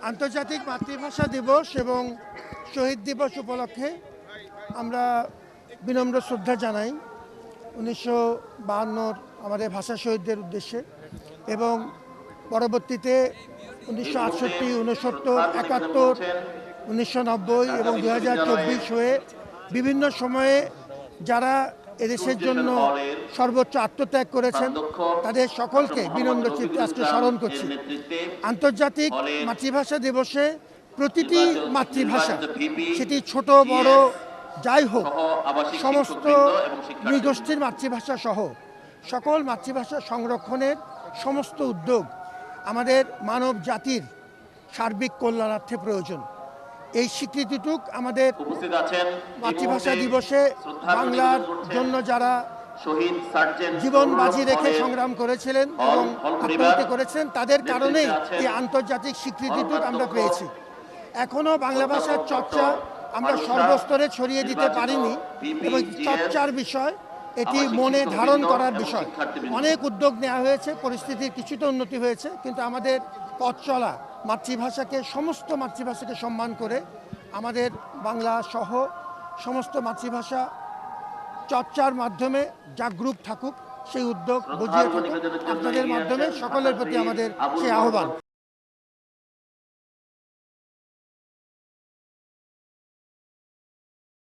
আন্তর্জাতিক মাতৃভাষা দিবস এবং শহীদ দিবস উপলক্ষে আমরা বিনম্র শ্রদ্ধা জানাই 1952 আমাদের ভাষা শহীদদের উদ্দেশ্যে এবং পরবর্তীতে 1968, 69, 71, 1990 এবং 2024 হয়ে বিভিন্ন সময়ে যারা এদেশের জন্য সর্বোচ্চ আত্মত্যাগ করেছেন তাদের সকলকে বিনম্র চিত্তে আজকে স্মরণ করছি। আন্তর্জাতিক মাতৃভাষা দিবসে প্রতিটি মাতৃভাষা, সেটি ছোট বড় যাই হোক, সমস্ত নৃগোষ্ঠীর মাতৃভাষা সহ সকল মাতৃভাষা সংরক্ষণের সমস্ত উদ্যোগ আমাদের মানব জাতির সার্বিক কল্যাণার্থে প্রয়োজন। এই স্বীকৃতিটুক আমাদের মাতৃভাষা দিবসে বাংলার জন্য যারা জীবন বাজি রেখে সংগ্রাম করেছিলেন এবং আত্মহত্যা করেছেন তাদের কারণেই এই আন্তর্জাতিক স্বীকৃতিটুক আমরা পেয়েছি। এখনও বাংলা ভাষার চর্চা আমরা সর্বস্তরে ছড়িয়ে দিতে পারিনি এবং চর্চার বিষয়, এটি মনে ধারণ করার বিষয়। অনেক উদ্যোগ নেওয়া হয়েছে, পরিস্থিতির কিছুটা উন্নতি হয়েছে, কিন্তু আমাদের পথ চলা মাতৃভাষাকে, সমস্ত মাতৃভাষাকে সম্মান করে আমাদের বাংলা সহ সমস্ত মাতৃভাষা চর্চার মাধ্যমে জাগরুক থাকুক, সেই উদ্যোগ বুঝিয়ে থাকুক। আপনাদের মাধ্যমে সকলের প্রতি আমাদের সেই আহ্বান।